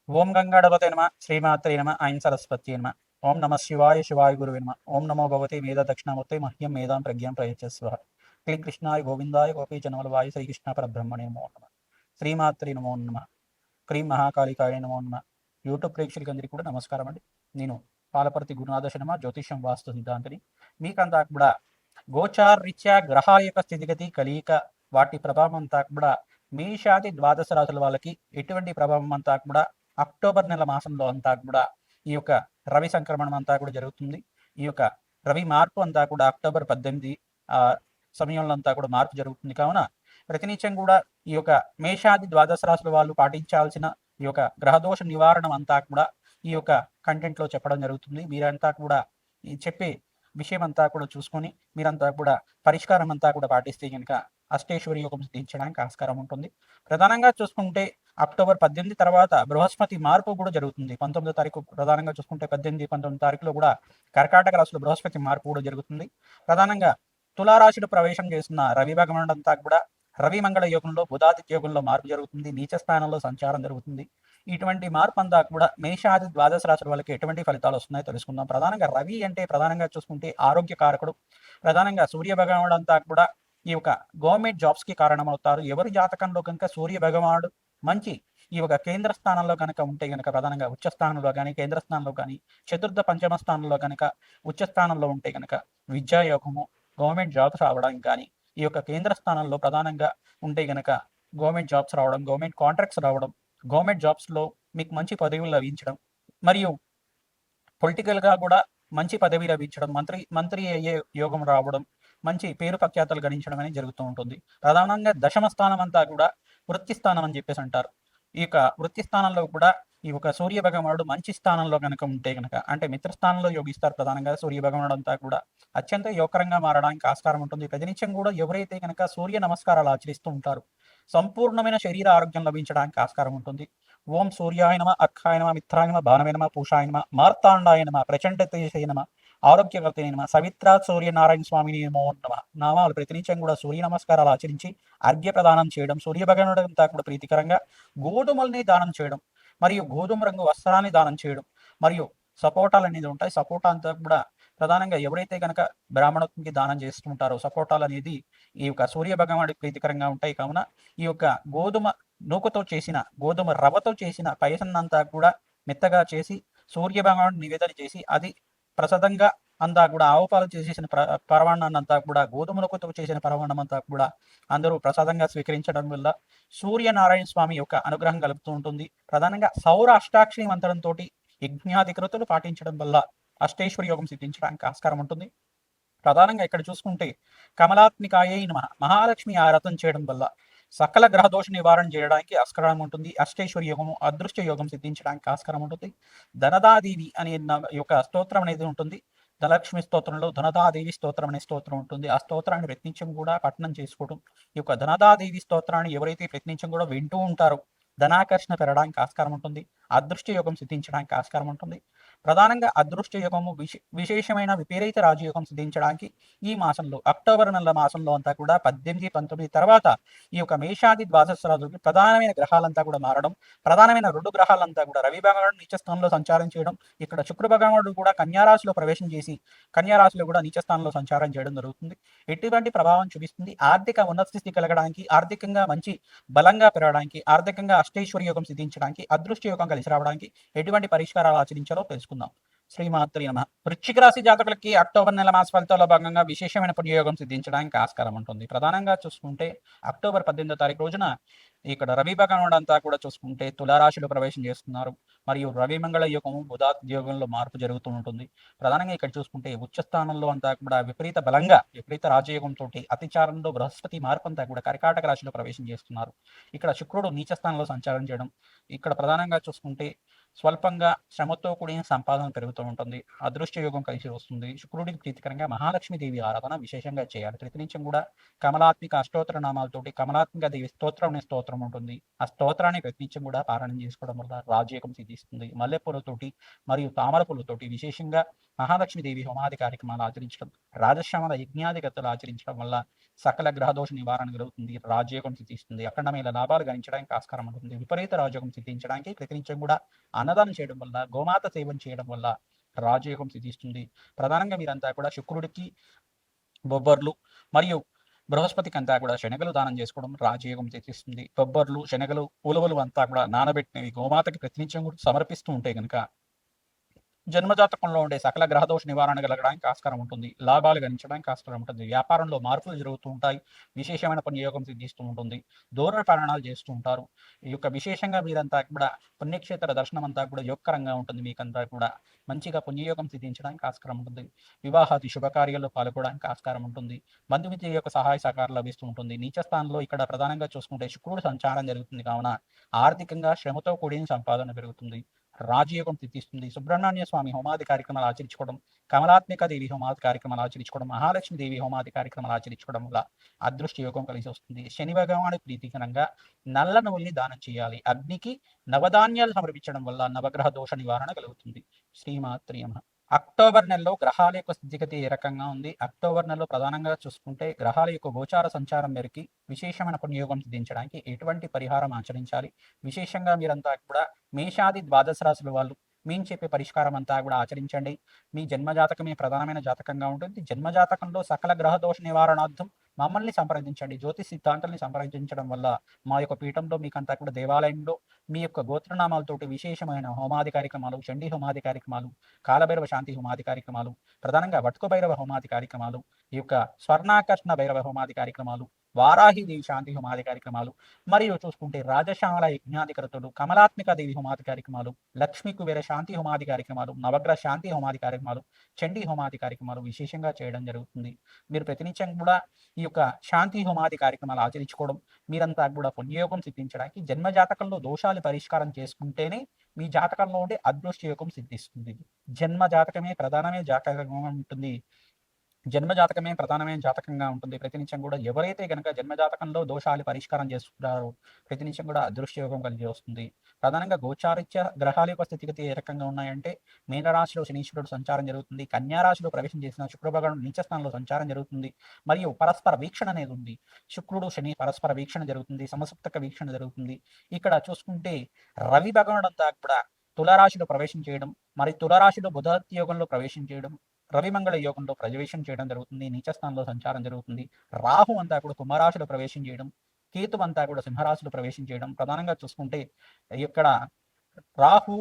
ఓం గంగాడపతే నమ శ్రీమాత్రే నమ ఐం సరస్వతి నమ ఓం నమ శివాయ శివాయ గురువే నమ ఓం నమో భగవతే మేధ దక్షిణామూర్తే మహ్యం మేధాం ప్రజ్ఞాం ప్రయచ్చస్వ క్లీం కృష్ణాయ గోవిందాయ గోపీజనవలవాయ శ్రీకృష్ణ పరబ్రహ్మణే నమో నమ శ్రీమాత్రి నమో నమ క్రీం మహాకాళికాయ నమో నమ యూట్యూబ్ ప్రేక్షకులందరికీ కూడా నమస్కారం అండి. నేను పాలపర్తి గురునాథ శర్మ జ్యోతిష్యం వాస్తు సిద్ధాంతిని. మీకంతా కూడా గోచార రీత్యా గ్రహాల యొక్క స్థితిగతి కలియిక వాటి ప్రభావం అంతా కూడా మేషాది ద్వాదశ రాశుల వాళ్ళకి ఎటువంటి ప్రభావం అంతా కూడా అక్టోబర్ నెల మాసంలో అంతా కూడా ఈ యొక్క రవి సంక్రమణం అంతా కూడా జరుగుతుంది. ఈ యొక్క రవి మార్పు అంతా కూడా అక్టోబర్ 18 సమయంలో అంతా కూడా మార్పు జరుగుతుంది. కావున ప్రతినిత్యం కూడా ఈ యొక్క మేషాది ద్వాదశ రాశుల వాళ్ళు పాటించాల్సిన ఈ యొక్క గ్రహదోష నివారణ అంతా కూడా ఈ యొక్క కంటెంట్లో చెప్పడం జరుగుతుంది. మీరంతా కూడా ఈ చెప్పే విషయం అంతా కూడా చూసుకొని మీరంతా కూడా పరిష్కారం అంతా కూడా పాటిస్తే కనుక అష్టేశ్వరి యోగం సిద్ధించడానికి ఆస్కారం ఉంటుంది. ప్రధానంగా చూసుకుంటే అక్టోబర్ 18 తర్వాత బృహస్పతి మార్పు కూడా జరుగుతుంది. 19వ తారీఖు ప్రధానంగా చూసుకుంటే 18, 19 తారీఖులో కూడా కర్కాటక రాశిలో బృహస్పతి మార్పు కూడా జరుగుతుంది. ప్రధానంగా తులారాశిలో ప్రవేశం చేస్తున్న రవి భగవానుడు అంతా కూడా రవి మంగళ యోగంలో బుధాదిత్య యోగంలో మార్పు జరుగుతుంది. నీచ స్థానంలో సంచారం జరుగుతుంది. ఇటువంటి మార్పు అంతా కూడా మేషాది ద్వాదశ రాశుల వాళ్ళకి ఎటువంటి ఫలితాలు వస్తున్నాయో తెలుసుకుందాం. ప్రధానంగా రవి అంటే ప్రధానంగా చూసుకుంటే ఆరోగ్య కారకుడు. ప్రధానంగా సూర్య భగవానుడు అంతా కూడా ఈ యొక్క గవర్నమెంట్ జాబ్స్ కి కారణమవుతారు. ఎవరి జాతకంలో కనుక సూర్య భగవానుడు మంచి ఈ యొక్క కేంద్ర స్థానంలో కనుక ఉంటే కనుక ప్రధానంగా ఉచ్చ స్థానంలో కానీ కేంద్ర స్థానంలో కానీ చతుర్థ పంచమ స్థానంలో కనుక ఉచ్చ స్థానంలో ఉంటే కనుక విద్యాయోగము గవర్నమెంట్ జాబ్స్ రావడానికి కానీ ఈ యొక్క కేంద్ర స్థానంలో ప్రధానంగా ఉంటే గనక గవర్నమెంట్ జాబ్స్ రావడం, గవర్నమెంట్ కాంట్రాక్ట్స్ రావడం, గవర్నమెంట్ జాబ్స్లో మీకు మంచి పదవులు లభించడం, మరియు పొలిటికల్గా కూడా మంచి పదవి లభించడం, మంత్రి అయ్యే యోగం రావడం, మంచి పేరు ప్రఖ్యాతలు గణించడం అనేది జరుగుతూ ఉంటుంది. ప్రధానంగా దశమ స్థానం అంతా కూడా వృత్తి స్థానం అని చెప్పేసి అంటారు. ఈ యొక్క వృత్తి స్థానంలో కూడా ఈ యొక్క సూర్య భగవానుడు మంచి స్థానంలో కనుక ఉంటే కనుక అంటే మిత్రస్థానంలో యోగిస్తారు. ప్రధానంగా సూర్య భగవానుడు అంతా కూడా అత్యంత యోగకరంగా మారడానికి ఆస్కారం ఉంటుంది. ప్రతినిత్యం కూడా ఎవరైతే కనుక సూర్య నమస్కారాలు ఆచరిస్తూ ఉంటారో సంపూర్ణమైన శరీర ఆరోగ్యం లభించడానికి ఆస్కారం ఉంటుంది. ఓం సూర్యాయ నమ అర్కాయ నమ మిత్రాయ నమ భానవే నమ పూషాయ నమ మార్తాండాయ నమ ప్రచండ తేజసే నమ ఆరోగ్యకర్తే నమ సవిత్రా సూర్యనారాయణ స్వామిని నమో నమ నామాలు ప్రతినిత్యం కూడా సూర్య నమస్కారాలు ఆచరించి అర్ఘ్య ప్రదానం చేయడం, సూర్య భగవానుడు అంతా కూడా ప్రీతికరంగా గోధుమల్ని దానం చేయడం, మరియు గోధుమ రంగు వస్త్రాన్ని దానం చేయడం, మరియు సపోటాలు అనేది ఉంటాయి. సపోటా అంతా కూడా ప్రధానంగా ఎవరైతే కనుక బ్రాహ్మణత్వంకి దానం చేస్తుంటారో సపోటాలు అనేది ఈ యొక్క సూర్య భగవానుడికి ప్రీతికరంగా ఉంటాయి. కావున ఈ యొక్క గోధుమ నూకతో చేసిన గోధుమ రవ్వతో చేసిన పాయసాన్నంతా కూడా మెత్తగా చేసి సూర్య భగవానుడు నివేదన చేసి అది ప్రసాదంగా అంతా కూడా ఆవు పాలు చేసేసిన పరమాన్నాన్ని అంతా కూడా గోధుమ నూకతో చేసిన పరమాన్నం అంతా కూడా అందరూ ప్రసాదంగా స్వీకరించడం వల్ల సూర్యనారాయణ స్వామి యొక్క అనుగ్రహం కలుగుతూ ఉంటుంది. ప్రధానంగా సౌర అష్టాక్షరి మంత్రంతో యజ్ఞాధికృతులు పాటించడం వల్ల అష్టేశ్వరి యోగం సిద్ధించడానికి ఆస్కారం ఉంటుంది. ప్రధానంగా ఇక్కడ చూసుకుంటే కమలాత్మికాయ నమః మహాలక్ష్మి ఆరాధన చేయడం వల్ల సకల గ్రహ దోష నివారణ చేయడానికి ఆస్కారం ఉంటుంది. అష్టేశ్వరి యోగము అదృష్ట యోగం సిద్ధించడానికి ఆస్కారం ఉంటుంది. ధనదాదేవి అనే యొక్క స్తోత్రం అనేది ఉంటుంది. ధనలక్ష్మి స్తోత్రంలో ధనదాదేవి స్తోత్రం అనే స్తోత్రం ఉంటుంది. ఆ స్తోత్రాన్ని ప్రతినిత్యం కూడా పఠనం చేసుకోవడం, ఈ యొక్క ధనదాదేవి స్తోత్రాన్ని ఎవరైతే ప్రతినిత్యం కూడా వింటూ ఉంటారో ధనాకర్షణ పెరగడానికి ఆస్కారం ఉంటుంది. అదృష్ట యోగం సిద్ధించడానికి ఆస్కారం ఉంటుంది. ప్రధానంగా అదృష్ట యోగము విశేషమైన విపరీత రాజయోగం సిద్ధించడానికి ఈ మాసంలో అక్టోబర్ నెల మాసంలో అంతా కూడా 18, 19 తర్వాత ఈ యొక్క మేషాది ద్వాదశ రాజులకి ప్రధానమైన గ్రహాలంతా కూడా మారడం, ప్రధానమైన 2 గ్రహాలంతా కూడా రవి భగవానుడు నీచ స్థానంలో సంచారం చేయడం, ఇక్కడ శుక్ర భగవానుడు కూడా కన్యారాశిలో ప్రవేశం చేసి కన్యారాశిలో కూడా నీచ స్థానంలో సంచారం చేయడం జరుగుతుంది. ఎటువంటి ప్రభావం చూపిస్తుంది? ఆర్థిక ఉన్నత స్థితి కలగడానికి, ఆర్థికంగా మంచి బలంగా పెరగడానికి, ఆర్థికంగా అష్టైశ్వర్య యోగం సిద్ధించడానికి, అదృష్ట యోగం కలిసి రావడానికి ఎటువంటి పరిష్కారాలు ఆచరించాలో తెలుసుకుందాం. శ్రీమాత్రి నమః. వృశ్చిక రాశి జాతకులకి అక్టోబర్ నెల మాస ఫలితాల్లో భాగంగా విశేషమైన పుణ్యయోగం సిద్ధించడానికి ఆస్కారం ఉంటుంది. ప్రధానంగా చూసుకుంటే అక్టోబర్ 18వ తారీఖు రోజున ఇక్కడ రవి భగవానుడు అంతా కూడా చూసుకుంటే తులారాశిలో ప్రవేశం చేస్తున్నారు. మరియు రవి మంగళ యోగము బుధాది యోగంలో మార్పు జరుగుతూ ఉంటుంది. ప్రధానంగా ఇక్కడ చూసుకుంటే ఉచ్చ స్థానంలో అంతా కూడా విపరీత బలంగా విపరీత రాజయోగంతో అతిచారంలో బృహస్పతి మార్పు అంతా కూడా కర్కాటక రాశిలో ప్రవేశం చేస్తున్నారు. ఇక్కడ శుక్రుడు నీచ స్థానంలో సంచారం చేయడం, ఇక్కడ ప్రధానంగా చూసుకుంటే స్వల్పంగా శ్రమతో కూడిన సంపాదన పెరుగుతూ ఉంటుంది. అదృష్ట యోగం కలిసి వస్తుంది. శుక్రుడికి ప్రీతికరంగా మహాలక్ష్మీదేవి ఆరాధన విశేషంగా చేయాలి. ప్రతినిత్యం కూడా కమలాత్మిక అష్టోత్తర నామాలతోటి కమలాత్మిక దేవి స్తోత్రం అనే స్తోత్రం ఉంటుంది. ఆ స్తోత్రాన్ని ప్రతినిత్యం కూడా పారాయణం చేసుకోవడం వల్ల రాజయోగం సిద్ధిస్తుంది. మల్లెపూలతోటి మరియు తామర పూలతోటి విశేషంగా మహాలక్ష్మీదేవి హోమాది కార్యక్రమాలు ఆచరించడం, రాజశ్యామల యజ్ఞాధిగతులు ఆచరించడం వల్ల సకల గ్రహదోష నివారణ కలుగుతుంది. రాజయోగం సిద్ధిస్తుంది. అఖండమైన లాభాలు గణించడానికి ఆస్కారం ఉంటుంది. విపరీత రాజయోగం సిద్ధించడానికి ప్రతినిత్యం కూడా అన్నదానం చేయడం వల్ల, గోమాత సేవం చేయడం వల్ల రాజయోగం సిద్ధిస్తుంది. ప్రధానంగా మీరంతా కూడా శుక్రుడికి బొబ్బర్లు మరియు బృహస్పతికి అంతా కూడా శనగలు దానం చేసుకోవడం రాజయోగం సిద్ధిస్తుంది. బొబ్బర్లు, శనగలు, ఉలవలు అంతా కూడా నానబెట్టినవి గోమాతకి ప్రతినిత్యం కూడా సమర్పిస్తూ ఉంటే కనుక జన్మజాతకంలో ఉండే సకల గ్రహదోష నివారణ కలగడానికి ఆస్కారం ఉంటుంది. లాభాలు గణించడానికి ఆస్కారం ఉంటుంది. వ్యాపారంలో మార్పులు జరుగుతూ ఉంటాయి. విశేషమైన పుణ్యయోగం సిద్ధిస్తూ ఉంటుంది. దూర ప్రయాణాలు చేస్తూ ఉంటారు. ఈ యొక్క విశేషంగా మీరంతా కూడా పుణ్యక్షేత్ర దర్శనం అంతా కూడా యోగకరంగా ఉంటుంది. మీకంతా కూడా మంచిగా పుణ్యయోగం సిద్ధించడానికి ఆస్కారం ఉంటుంది. వివాహాది శుభకార్యాల్లో పాల్గొనడానికి ఆస్కారం ఉంటుంది. బంధుమిత్రుల యొక్క సహాయ సహకారాలు లభిస్తూ ఉంటుంది. నీచ స్థానంలో ఇక్కడ ప్రధానంగా చూసుకుంటే శుక్రుడు సంచారం జరుగుతుంది కావున ఆర్థికంగా శ్రమతో కూడిన సంపాదన పెరుగుతుంది. రాజయోగం సిద్ధిస్తుంది. సుబ్రహ్మణ్య స్వామి హోమాది కార్యక్రమాలు ఆచరించుకోవడం, కమలాత్మిక దేవి హోమాది కార్యక్రమాలు ఆచరించుకోవడం, మహాలక్ష్మి దేవి హోమాది కార్యక్రమాలు ఆచరించుకోవడం వల్ల అదృష్ట యోగం కలిసి వస్తుంది. శని భగవానుడి ప్రీతికరంగా నల్ల నువ్వుల్ని దానం చేయాలి. అగ్నికి నవధాన్యాలు సమర్పించడం వల్ల నవగ్రహ దోష నివారణ కలుగుతుంది. శ్రీమాత్రి నమః. అక్టోబర్ నెలలో గ్రహాల యొక్క స్థితిగతి ఏ రకంగా ఉంది? అక్టోబర్ నెలలో ప్రధానంగా చూసుకుంటే గ్రహాల యొక్క గోచార సంచారం మేరకి విశేషమైన పుణ్యయోగం సిద్ధించడానికి ఎటువంటి పరిహారం ఆచరించాలి? విశేషంగా మీరంతా కూడా మేషాది ద్వాదశ రాశుల వాళ్ళు మేము చెప్పే పరిష్కారం అంతా కూడా ఆచరించండి. మీ జన్మజాతకమే ప్రధానమైన జాతకంగా ఉంటుంది. జన్మజాతకంలో సకల గ్రహ దోష నివారణార్థం మమ్మల్ని సంప్రదించండి. జ్యోతిష్ సిద్ధాంతాన్ని సంప్రదించడం వల్ల మా యొక్క పీఠంలో మీకంతా కూడా దేవాలయంలో మీ యొక్క గోత్రనామాలతోటి విశేషమైన హోమాది కార్యక్రమాలు, చండీ హోమాది కార్యక్రమాలు, కాలభైరవ శాంతి హోమాది కార్యక్రమాలు, ప్రధానంగా వటుక భైరవ హోమాది కార్యక్రమాలు, ఈ యొక్క స్వర్ణాకర్షణ భైరవ హోమాది కార్యక్రమాలు, వారాహి దేవి శాంతి హోమాది కార్యక్రమాలు, మరియు చూసుకుంటే రాజశ్యామల యజ్ఞాధికరతులు, కమలాత్మిక దేవి హోమాది కార్యక్రమాలు, లక్ష్మీ కుబేర శాంతి హోమాది కార్యక్రమాలు, నవగ్రహ శాంతి హోమాది కార్యక్రమాలు, చండీ హోమాది కార్యక్రమాలు విశేషంగా చేయడం జరుగుతుంది. మీరు ప్రతినిత్యం కూడా ఈ యొక్క శాంతి హోమాది కార్యక్రమాలు ఆచరించుకోవడం, మీరంతా కూడా పుణ్యయోగం సిద్ధించడానికి జన్మజాతకంలో దోషాలు పరిష్కారం చేసుకుంటేనే మీ జాతకంలో ఉండే అదృష్ట యోగం సిద్ధిస్తుంది. జన్మ జాతకమే ప్రధానమే జాతకంగా ఉంటుంది. జన్మజాతకమే ప్రధానమైన జాతకంగా ఉంటుంది. ప్రతినిత్యం కూడా ఎవరైతే గనక జన్మజాతకంలో దోషాలు పరిష్కారం చేసుకుంటారో ప్రతినిత్యం కూడా అదృష్ట యోగం కలిగి వస్తుంది. ప్రధానంగా గోచారిత్య గ్రహాల యొక్క స్థితిగతి ఏ రకంగా ఉన్నాయంటే మీనరాశిలో శనీశ్వరుడు సంచారం జరుగుతుంది. కన్యా రాశిలో ప్రవేశం చేసిన శుక్రభగవానుడు నీచ స్థానంలో సంచారం జరుగుతుంది. మరియు పరస్పర వీక్షణ అనేది ఉంది. శుక్రుడు శని పరస్పర వీక్షణ జరుగుతుంది. సమసప్తక వీక్షణ జరుగుతుంది. ఇక్కడ చూసుకుంటే రవి భగవానుడు అంతా కూడా తులారాశిలో ప్రవేశం చేయడం, మరి తులారాశిలో బుధ యోగంలో ప్రవేశం చేయడం, రవిమంగళ యోగంలో ప్రవేశం చేయడం జరుగుతుంది. నీచ స్థానంలో సంచారం జరుగుతుంది. రాహు అంతా కూడా కుంభరాశిలో ప్రవేశం చేయడం, కేతు అంతా కూడా సింహరాశిలో ప్రవేశం చేయడం. ప్రధానంగా చూసుకుంటే ఇక్కడ రాహు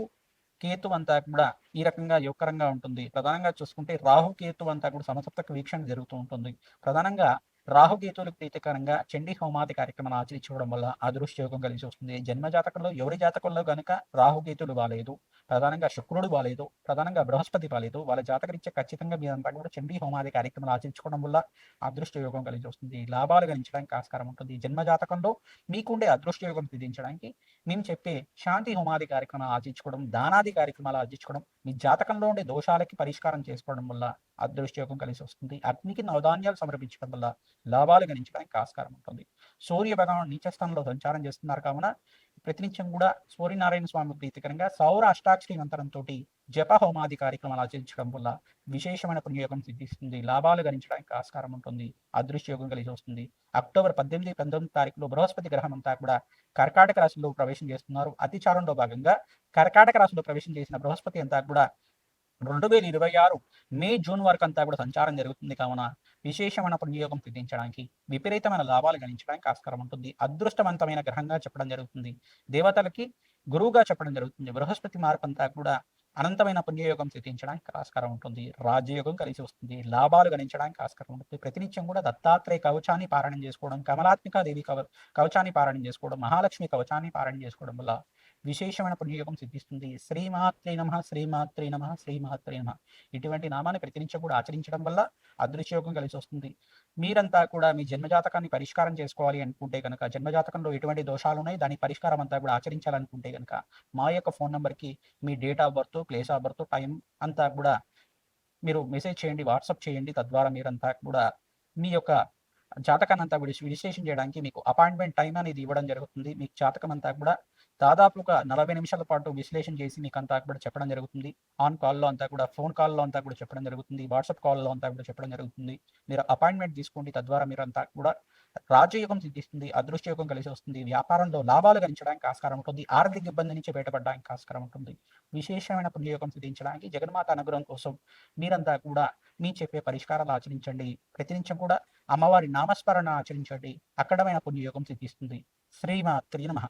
కేతు అంతా కూడా ఈ రకంగా యోగకరంగా ఉంటుంది. ప్రధానంగా చూసుకుంటే రాహు కేతు అంతా కూడా సమసప్తక వీక్షణ జరుగుతూ ఉంటుంది. ప్రధానంగా రాహుకేతువులకు ప్రీతికరంగా చండీ హోమాది కార్యక్రమాలు ఆచరించుకోవడం వల్ల అదృష్ట యోగం కలిసి వస్తుంది. జన్మ జాతకంలో ఎవరి జాతకంలో కనుక రాహుకేతులు బాలేదు, ప్రధానంగా శుక్రుడు బాలేదు, ప్రధానంగా బృహస్పతి బాలేదు, వాళ్ళ జాతకరీత్యా ఖచ్చితంగా మీరంతా కూడా చండీ హోమాది కార్యక్రమాలు ఆచరించుకోవడం వల్ల అదృష్ట యోగం కలిసి వస్తుంది. లాభాలు గణించడానికి ఆస్కారం ఉంటుంది. జన్మ జాతకంలో మీకుండే అదృష్ట యోగం సిద్ధించడానికి మేము చెప్పే శాంతి హోమాది కార్యక్రమాలు ఆచరించుకోవడం, దానాది కార్యక్రమాలు ఆచరించుకోవడం, మీ జాతకంలో ఉండే దోషాలకి పరిష్కారం చేసుకోవడం వల్ల అదృష్ట యోగం కలిసి వస్తుంది. అగ్నికి నవధాన్యాలు సమర్పించడం వల్ల లాభాలు గణించడానికి ఆస్కారం ఉంటుంది. సూర్య భగవానుడు నీచ స్థానంలో సంచారం చేస్తున్నారు కావున ప్రతినిత్యం కూడా సూర్యనారాయణ స్వామి ప్రీతికరంగా సౌర అష్టాక్షరి మంత్రంతో జప హోమాది కార్యక్రమాలు ఆచరించడం వల్ల విశేషమైన పుణ్యయోగం సిద్ధిస్తుంది. లాభాలు గణించడానికి ఆస్కారం ఉంటుంది. అదృష్ట యోగం కలిసి వస్తుంది. అక్టోబర్ 18, 19 తారీఖులో బృహస్పతి గ్రహం అంతా కూడా కర్కాటక రాశిలో ప్రవేశం చేస్తున్నారు. అతిచారంలో భాగంగా కర్కాటక రాశిలో ప్రవేశం చేసిన బృహస్పతి అంతా కూడా 2026 మే జూన్ వరకు అంతా కూడా సంచారం జరుగుతుంది కావున విశేషమైన పుణ్యయోగం సిద్ధించడానికి విపరీతమైన లాభాలు గణించడానికి ఆస్కారం ఉంటుంది. అదృష్టవంతమైన గ్రహంగా చెప్పడం జరుగుతుంది. దేవతలకి గురువుగా చెప్పడం జరుగుతుంది. బృహస్పతి మార్పు అంతా కూడా అనంతమైన పుణ్యయోగం సిద్ధించడానికి ఆస్కారం ఉంటుంది. రాజయోగం కలిసి వస్తుంది. లాభాలు గణించడానికి ఆస్కారం ఉంటుంది. ప్రతినిత్యం కూడా దత్తాత్రేయ కవచాన్ని పారాయణం చేసుకోవడం, కమలాత్మిక దేవి కవచాన్ని పారాయణం చేసుకోవడం, మహాలక్ష్మి కవచాన్ని పారాయణం చేసుకోవడం వల్ల విశేషమైన పుణ్యయోగం సిద్ధిస్తుంది. శ్రీమాత్రే నమః, శ్రీమాత్రే నమః, శ్రీమాత్రే నమః. ఇటువంటి నామాన్ని ప్రతినిత్యం కూడా ఆచరించడం వల్ల అదృష్టయోగం కలిసి వస్తుంది. మీరంతా కూడా మీ జన్మజాతకాన్ని పరిష్కారం చేసుకోవాలి అనుకుంటే కనుక, జన్మజాతకంలో ఎటువంటి దోషాలు ఉన్నాయి దాని పరిష్కారం అంతా కూడా ఆచరించాలనుకుంటే కనుక మా యొక్క ఫోన్ నెంబర్కి మీ date of birth, place of birth, time అంతా కూడా మీరు మెసేజ్ చేయండి, వాట్సాప్ చేయండి. తద్వారా మీరంతా కూడా మీ యొక్క జాతకాన్ని అంతా విశ్లేషణ చేయడానికి మీకు అపాయింట్మెంట్ టైం అనేది ఇవ్వడం జరుగుతుంది. మీకు జాతకం అంతా కూడా దాదాపుగా 40 నిమిషాల పాటు విశ్లేషణ చేసి మీకు అంతా కూడా చెప్పడం జరుగుతుంది. ఆన్ కాల్‌లో అంతా కూడా, ఫోన్ కాల్‌లో అంతా కూడా చెప్పడం జరుగుతుంది. వాట్సాప్ కాల్‌లో అంతా కూడా చెప్పడం జరుగుతుంది. మీరు అపాయింట్మెంట్ తీసుకోండి. తద్వారా మీరంతా కూడా రాజయోగం సిద్ధిస్తుంది, అదృష్టయోగం కలిసి వస్తుంది. వ్యాపారంలో లాభాలు గడించడానికి ఆస్కారం ఉంటుంది. ఆర్థిక ఇబ్బంది నుంచి బయటపడడానికి ఆస్కారం ఉంటుంది. విశేషమైన పుణ్యయోగం సిద్ధించడానికి జగన్మాత అనుగ్రహం కోసం మీరంతా కూడా మీ చెప్పే పరిష్కారాలు ఆచరించండి. ప్రతినిత్యం కూడా అమ్మవారి నామస్మరణ ఆచరించండి. అఖండమైన పుణ్యయోగం సిద్ధిస్తుంది. శ్రీమాత్రే నమః.